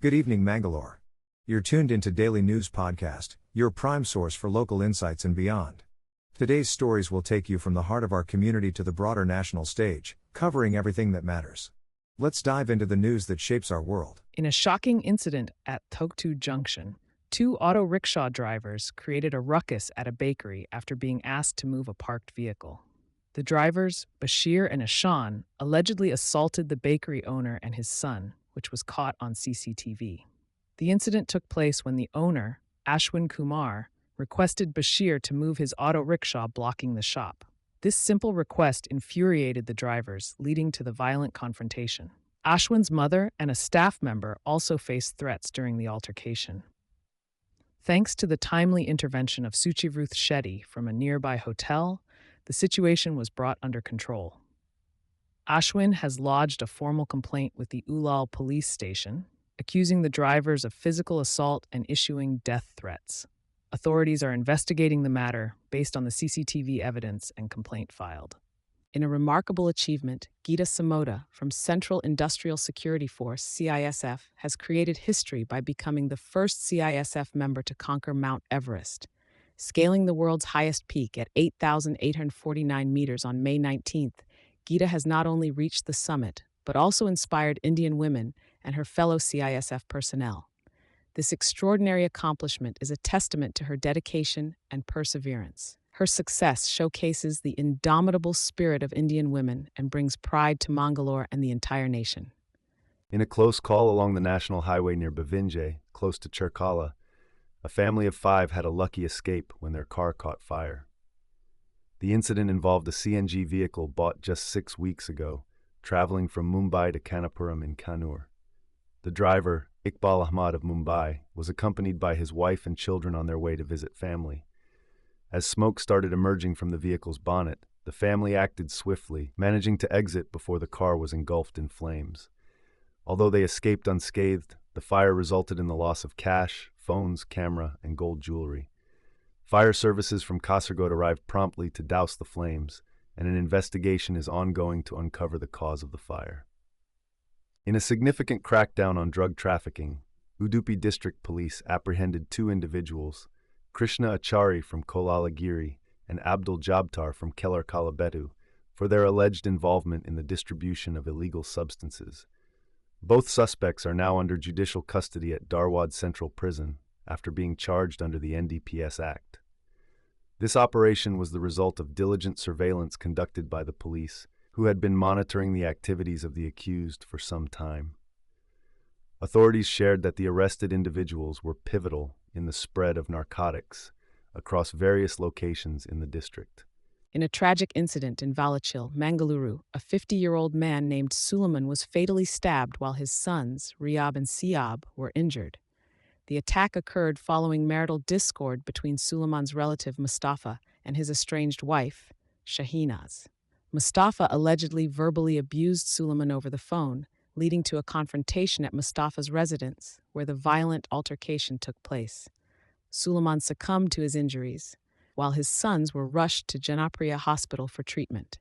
Good evening, Mangalore. You're tuned into Daily News Podcast, your prime source for local insights and beyond. Today's stories will take you from the heart of our community to the broader national stage, covering everything that matters. Let's dive into the news that shapes our world. In a shocking incident at Togtu Junction, two auto rickshaw drivers created a ruckus at a bakery after being asked to move a parked vehicle. The drivers, Bashir and Ashan, allegedly assaulted the bakery owner and his son, which was caught on CCTV. The incident took place when the owner, Ashwin Kumar, requested Bashir to move his auto rickshaw blocking the shop. This simple request infuriated the drivers, leading to the violent confrontation. Ashwin's mother and a staff member also faced threats during the altercation. Thanks to the timely intervention of Suchivruth Shetty from a nearby hotel, the situation was brought under control. Ashwin has lodged a formal complaint with the Ulal police station, accusing the drivers of physical assault and issuing death threats. Authorities are investigating the matter based on the CCTV evidence and complaint filed. In a remarkable achievement, Geeta Samota from Central Industrial Security Force, CISF, has created history by becoming the first CISF member to conquer Mount Everest. Scaling the world's highest peak at 8,849 meters on May 19th, Geeta has not only reached the summit, but also inspired Indian women and her fellow CISF personnel. This extraordinary accomplishment is a testament to her dedication and perseverance. Her success showcases the indomitable spirit of Indian women and brings pride to Mangalore and the entire nation. In a close call along the national highway near Bevinje, close to Cherkala, a family of 5 had a lucky escape when their car caught fire. The incident involved a CNG vehicle bought just 6 weeks ago, traveling from Mumbai to Kanapuram in Kannur. The driver, Iqbal Ahmad of Mumbai, was accompanied by his wife and children on their way to visit family. As smoke started emerging from the vehicle's bonnet, the family acted swiftly, managing to exit before the car was engulfed in flames. Although they escaped unscathed, the fire resulted in the loss of cash, phones, camera, and gold jewelry. Fire services from Kasargod arrived promptly to douse the flames, and an investigation is ongoing to uncover the cause of the fire. In a significant crackdown on drug trafficking, Udupi District Police apprehended 2 individuals, Krishna Achari from Kolalagiri and Abdul Jabtar from Kelar Kalabetu, for their alleged involvement in the distribution of illegal substances. Both suspects are now under judicial custody at Dharwad Central Prison after being charged under the NDPS Act. This operation was the result of diligent surveillance conducted by the police, who had been monitoring the activities of the accused for some time. Authorities shared that the arrested individuals were pivotal in the spread of narcotics across various locations in the district. In a tragic incident in Valachil, Mangaluru, a 50-year-old man named Suleiman was fatally stabbed while his sons, Riyab and Siab, were injured. The attack occurred following marital discord between Suleiman's relative Mustafa and his estranged wife, Shahinaz. Mustafa allegedly verbally abused Suleiman over the phone, leading to a confrontation at Mustafa's residence, where the violent altercation took place. Suleiman succumbed to his injuries, while his sons were rushed to Janapriya Hospital for treatment.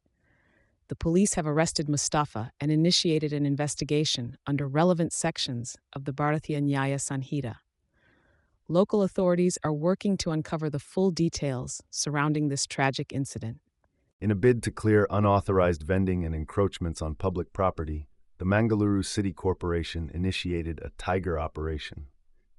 The police have arrested Mustafa and initiated an investigation under relevant sections of the Bharatiya Nyaya Sanhita. Local authorities are working to uncover the full details surrounding this tragic incident. In a bid to clear unauthorized vending and encroachments on public property, the Mangaluru City Corporation initiated a Tiger operation.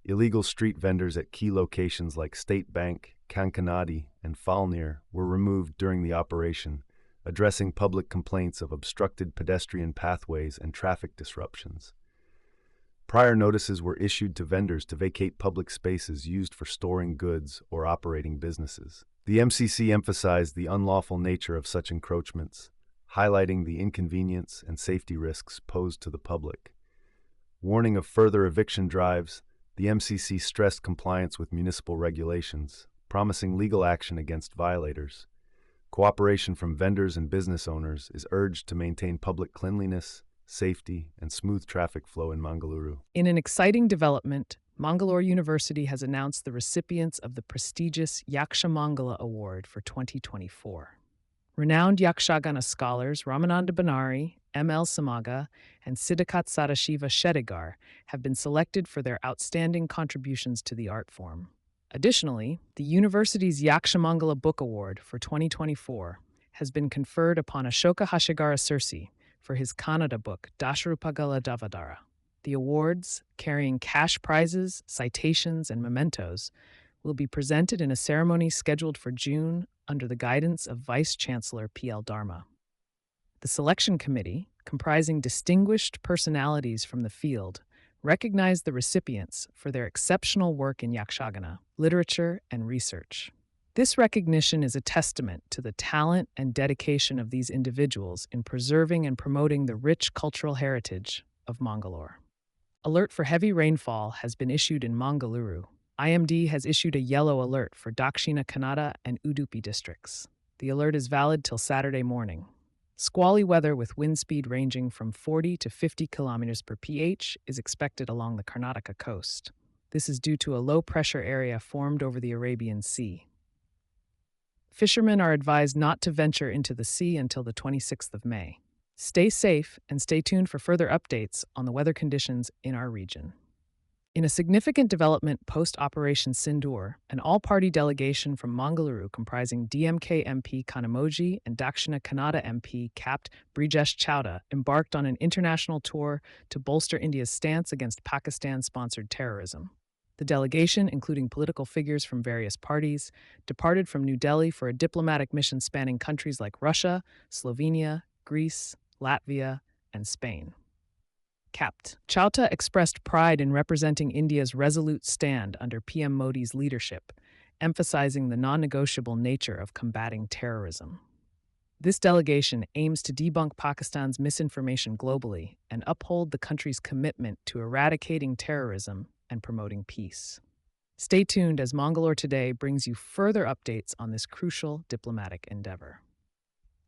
Illegal street vendors at key locations like State Bank, Kankanadi, and Falnir were removed during the operation, addressing public complaints of obstructed pedestrian pathways and traffic disruptions. Prior notices were issued to vendors to vacate public spaces used for storing goods or operating businesses. The MCC emphasized the unlawful nature of such encroachments, highlighting the inconvenience and safety risks posed to the public. Warning of further eviction drives, the MCC stressed compliance with municipal regulations, promising legal action against violators. Cooperation from vendors and business owners is urged to maintain public cleanliness, safety, and smooth traffic flow in Mangaluru. In an exciting development, Mangalore University has announced the recipients of the prestigious Yakshamangala Award for 2024. Renowned Yakshagana scholars Ramananda Banari M.L. Samaga, and Siddhakat Sadashiva Shedigar have been selected for their outstanding contributions to the art form. Additionally, the university's Yakshamangala Book Award for 2024 has been conferred upon Ashoka Hashigara Sursi for his Kannada book Dasharupagala Davadara. The awards, carrying cash prizes, citations, and mementos, will be presented in a ceremony scheduled for June under the guidance of Vice Chancellor P.L. Dharma. The selection committee, comprising distinguished personalities from the field, recognized the recipients for their exceptional work in Yakshagana, literature, and research. This recognition is a testament to the talent and dedication of these individuals in preserving and promoting the rich cultural heritage of Mangalore. Alert for heavy rainfall has been issued in Mangaluru. IMD has issued a yellow alert for Dakshina Kannada and Udupi districts. The alert is valid till Saturday morning. Squally weather with wind speed ranging from 40 to 50 kilometers per ph is expected along the Karnataka coast. This is due to a low-pressure area formed over the Arabian Sea. Fishermen are advised not to venture into the sea until the 26th of May. Stay safe and stay tuned for further updates on the weather conditions in our region. In a significant development post-Operation Sindoor, an all-party delegation from Mangaluru comprising DMK MP Kanamoji and Dakshina Kannada MP Capt. Brijesh Chowda embarked on an international tour to bolster India's stance against Pakistan-sponsored terrorism. The delegation, including political figures from various parties, departed from New Delhi for a diplomatic mission spanning countries like Russia, Slovenia, Greece, Latvia, and Spain. Capt. Chowta expressed pride in representing India's resolute stand under PM Modi's leadership, emphasizing the non-negotiable nature of combating terrorism. This delegation aims to debunk Pakistan's misinformation globally and uphold the country's commitment to eradicating terrorism and promoting peace. Stay tuned as Mangalore Today brings you further updates on this crucial diplomatic endeavor.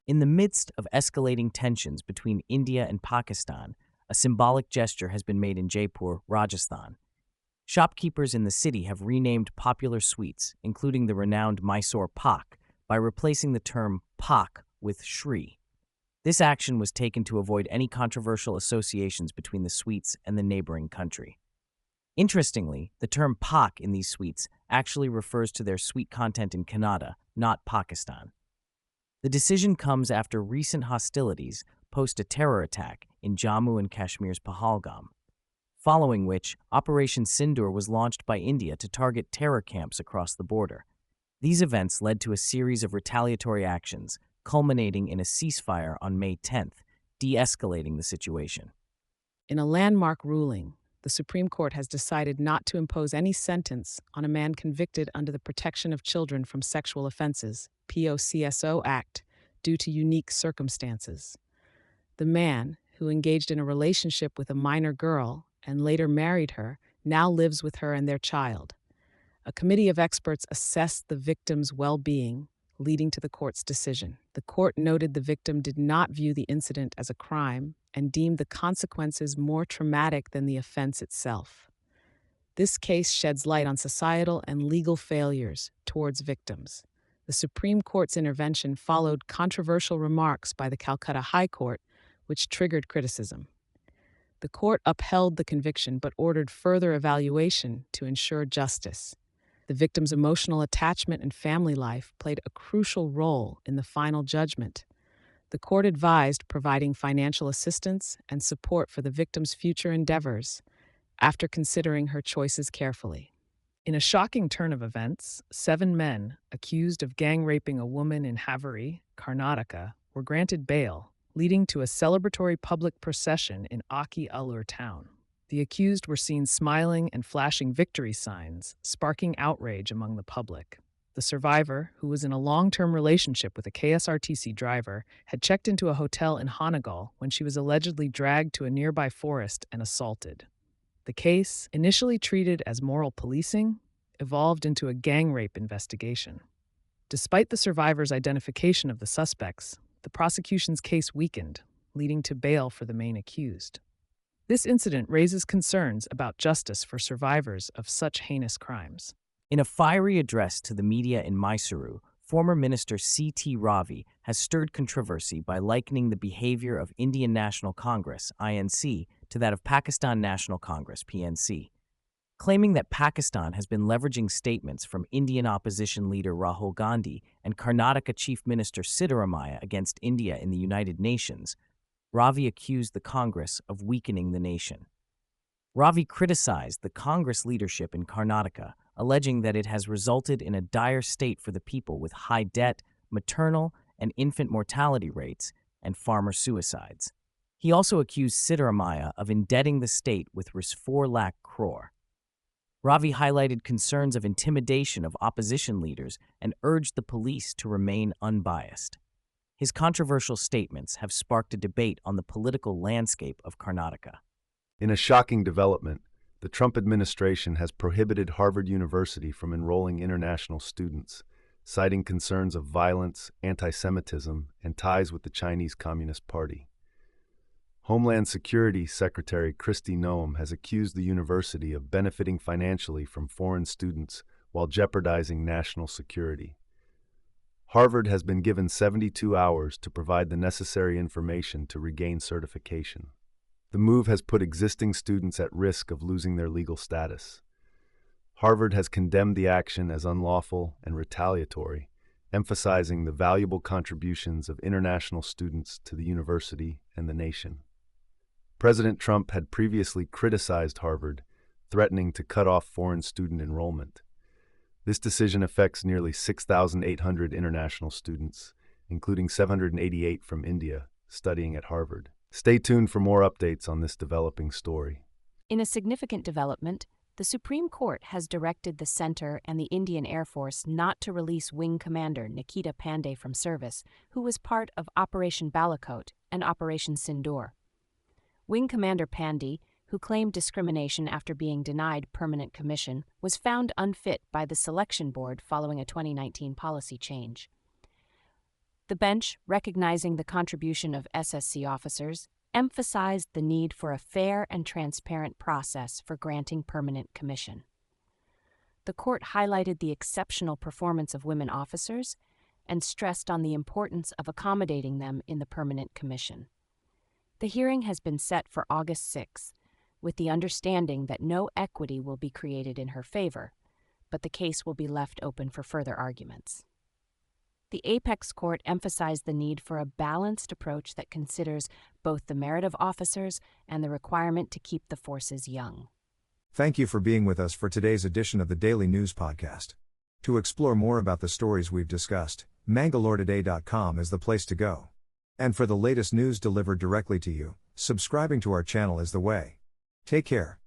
In the midst of escalating tensions between India and Pakistan, a symbolic gesture has been made in Jaipur, Rajasthan. Shopkeepers in the city have renamed popular sweets, including the renowned Mysore Pak, by replacing the term Pak with Shri. This action was taken to avoid any controversial associations between the sweets and the neighboring country. Interestingly, the term Pak in these sweets actually refers to their sweet content in Kannada, not Pakistan. The decision comes after recent hostilities post a terror attack in Jammu and Kashmir's Pahalgam, following which Operation Sindoor was launched by India to target terror camps across the border. These events led to a series of retaliatory actions, culminating in a ceasefire on May 10th, de-escalating the situation. In a landmark ruling, the Supreme Court has decided not to impose any sentence on a man convicted under the Protection of Children from Sexual Offenses (POCSO) Act due to unique circumstances. The man, who engaged in a relationship with a minor girl and later married her, now lives with her and their child. A committee of experts assessed the victim's well-being, leading to the court's decision. The court noted the victim did not view the incident as a crime and deemed the consequences more traumatic than the offense itself. This case sheds light on societal and legal failures towards victims. The Supreme Court's intervention followed controversial remarks by the Calcutta High Court, which triggered criticism. The court upheld the conviction but ordered further evaluation to ensure justice. The victim's emotional attachment and family life played a crucial role in the final judgment. The court advised providing financial assistance and support for the victim's future endeavors after considering her choices carefully. In a shocking turn of events, 7 men accused of gang-raping a woman in Haveri, Karnataka, were granted bail, leading to a celebratory public procession in Aki Allur town. The accused were seen smiling and flashing victory signs, sparking outrage among the public. The survivor, who was in a long-term relationship with a KSRTC driver, had checked into a hotel in Hanagal when she was allegedly dragged to a nearby forest and assaulted. The case, initially treated as moral policing, evolved into a gang rape investigation. Despite the survivor's identification of the suspects, the prosecution's case weakened, leading to bail for the main accused. This incident raises concerns about justice for survivors of such heinous crimes. In a fiery address to the media in Mysuru, former Minister C.T. Ravi has stirred controversy by likening the behavior of Indian National Congress, INC, to that of Pakistan National Congress, PNC, claiming that Pakistan has been leveraging statements from Indian opposition leader Rahul Gandhi and Karnataka Chief Minister Siddaramaiah against India in the United Nations. Ravi accused the Congress of weakening the nation. Ravi criticized the Congress leadership in Karnataka, alleging that it has resulted in a dire state for the people with high debt, maternal and infant mortality rates, and farmer suicides. He also accused Siddaramaiah of indebting the state with Rs 4 lakh crore. Ravi highlighted concerns of intimidation of opposition leaders and urged the police to remain unbiased. His controversial statements have sparked a debate on the political landscape of Karnataka. In a shocking development, the Trump administration has prohibited Harvard University from enrolling international students, citing concerns of violence, anti-Semitism, and ties with the Chinese Communist Party. Homeland Security Secretary Kristi Noem has accused the university of benefiting financially from foreign students while jeopardizing national security. Harvard has been given 72 hours to provide the necessary information to regain certification. The move has put existing students at risk of losing their legal status. Harvard has condemned the action as unlawful and retaliatory, emphasizing the valuable contributions of international students to the university and the nation. President Trump had previously criticized Harvard, threatening to cut off foreign student enrollment. This decision affects nearly 6,800 international students, including 788 from India, studying at Harvard. Stay tuned for more updates on this developing story. In a significant development, the Supreme Court has directed the Center and the Indian Air Force not to release Wing Commander Nikita Pandey from service, who was part of Operation Balakot and Operation Sindoor. Wing Commander Pandey, who claimed discrimination after being denied permanent commission, was found unfit by the selection board following a 2019 policy change. The bench, recognizing the contribution of SSC officers, emphasized the need for a fair and transparent process for granting permanent commission. The court highlighted the exceptional performance of women officers and stressed on the importance of accommodating them in the permanent commission. The hearing has been set for August 6, with the understanding that no equity will be created in her favor, but the case will be left open for further arguments. The Apex Court emphasized the need for a balanced approach that considers both the merit of officers and the requirement to keep the forces young. Thank you for being with us for today's edition of the Daily News Podcast. To explore more about the stories we've discussed, MangaloreToday.com is the place to go. And for the latest news delivered directly to you, subscribing to our channel is the way. Take care.